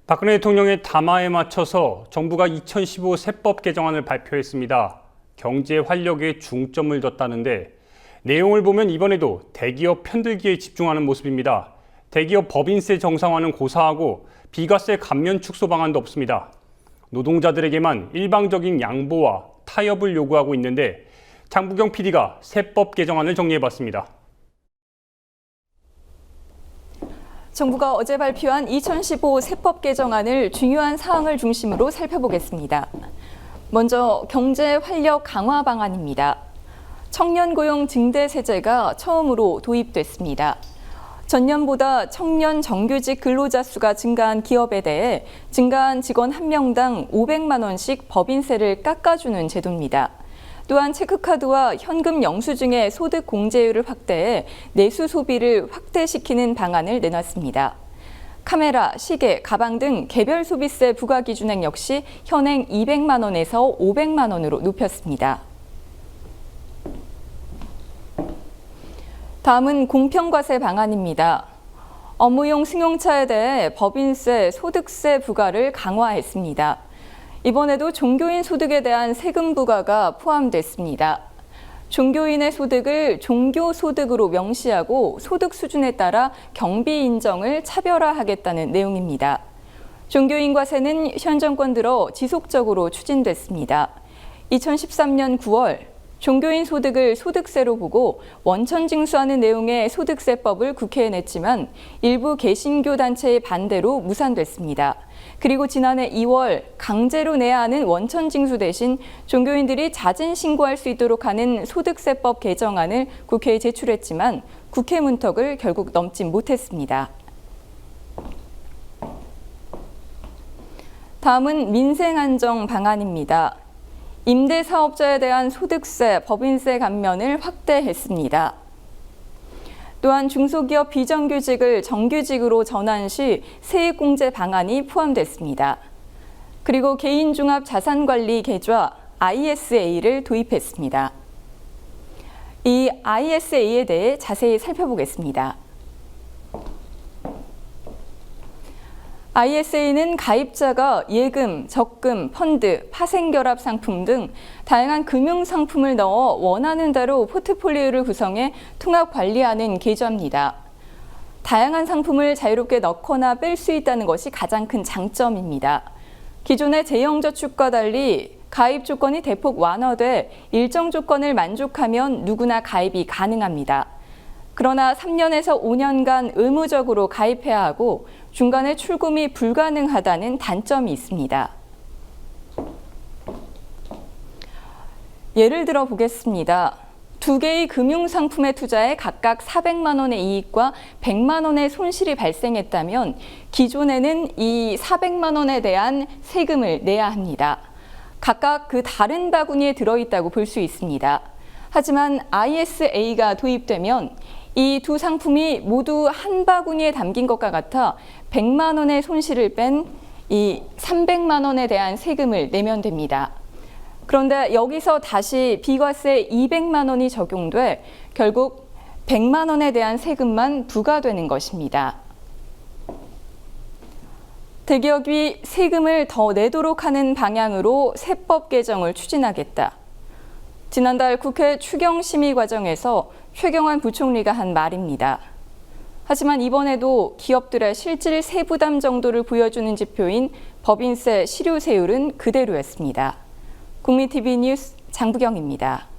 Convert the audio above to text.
박근혜 대통령의 담화에 맞춰서 정부가 2015 세법 개정안을 발표했습니다. 경제 활력에 중점을 뒀다는데 내용을 보면 이번에도 대기업 편들기에 집중하는 모습입니다. 대기업 법인세 정상화는 고사하고 비과세 감면 축소 방안도 없습니다. 노동자들에게만 일방적인 양보와 타협을 요구하고 있는데 장부경 PD가 세법 개정안을 정리해봤습니다. 정부가 어제 발표한 2015 세법 개정안을 중요한 사항을 중심으로 살펴보겠습니다. 먼저 경제 활력 강화 방안입니다. 청년 고용 증대 세제가 처음으로 도입됐습니다. 전년보다 청년 정규직 근로자 수가 증가한 기업에 대해 증가한 직원 1명당 500만 원씩 법인세를 깎아주는 제도입니다. 또한 체크카드와 현금 영수증의 소득 공제율을 확대해 내수 소비를 확대시키는 방안을 내놨습니다. 카메라, 시계, 가방 등 개별 소비세 부과 기준액 역시 현행 200만 원에서 500만 원으로 높였습니다. 다음은 공평과세 방안입니다. 업무용 승용차에 대해 법인세, 소득세 부과를 강화했습니다. 이번에도 종교인 소득에 대한 세금 부과가 포함됐습니다. 종교인의 소득을 종교소득으로 명시하고 소득 수준에 따라 경비 인정을 차별화하겠다는 내용입니다. 종교인과세는 현 정권 들어 지속적으로 추진됐습니다. 2013년 9월 종교인 소득을 소득세로 보고 원천 징수하는 내용의 소득세법을 국회에 냈지만 일부 개신교 단체의 반대로 무산됐습니다. 그리고 지난해 2월 강제로 내야 하는 원천 징수 대신 종교인들이 자진 신고할 수 있도록 하는 소득세법 개정안을 국회에 제출했지만 국회 문턱을 결국 넘지 못했습니다. 다음은 민생안정 방안입니다. 임대사업자에 대한 소득세, 법인세 감면을 확대했습니다. 또한 중소기업 비정규직을 정규직으로 전환 시 세액공제 방안이 포함됐습니다. 그리고 개인종합자산관리 계좌 ISA를 도입했습니다. 이 ISA에 대해 자세히 살펴보겠습니다. ISA는 가입자가 예금, 적금, 펀드, 파생결합 상품 등 다양한 금융 상품을 넣어 원하는 대로 포트폴리오를 구성해 통합 관리하는 계좌입니다. 다양한 상품을 자유롭게 넣거나 뺄 수 있다는 것이 가장 큰 장점입니다. 기존의 재형저축과 달리 가입 조건이 대폭 완화돼 일정 조건을 만족하면 누구나 가입이 가능합니다. 그러나 3년에서 5년간 의무적으로 가입해야 하고 중간에 출금이 불가능하다는 단점이 있습니다. 예를 들어 보겠습니다. 두 개의 금융상품의 투자에 각각 400만 원의 이익과 100만 원의 손실이 발생했다면 기존에는 이 400만 원에 대한 세금을 내야 합니다. 각각 그 다른 바구니에 들어있다고 볼 수 있습니다. 하지만 ISA가 도입되면 이 두 상품이 모두 한 바구니에 담긴 것과 같아 100만 원의 손실을 뺀 이 300만 원에 대한 세금을 내면 됩니다. 그런데 여기서 다시 비과세 200만 원이 적용돼 결국 100만 원에 대한 세금만 부과되는 것입니다. 대기업이 세금을 더 내도록 하는 방향으로 세법 개정을 추진하겠다. 지난달 국회 추경심의 과정에서 최경환 부총리가 한 말입니다. 하지만 이번에도 기업들의 실질 세부담 정도를 보여주는 지표인 법인세 실효세율은 그대로였습니다. 국민TV 뉴스 장부경입니다.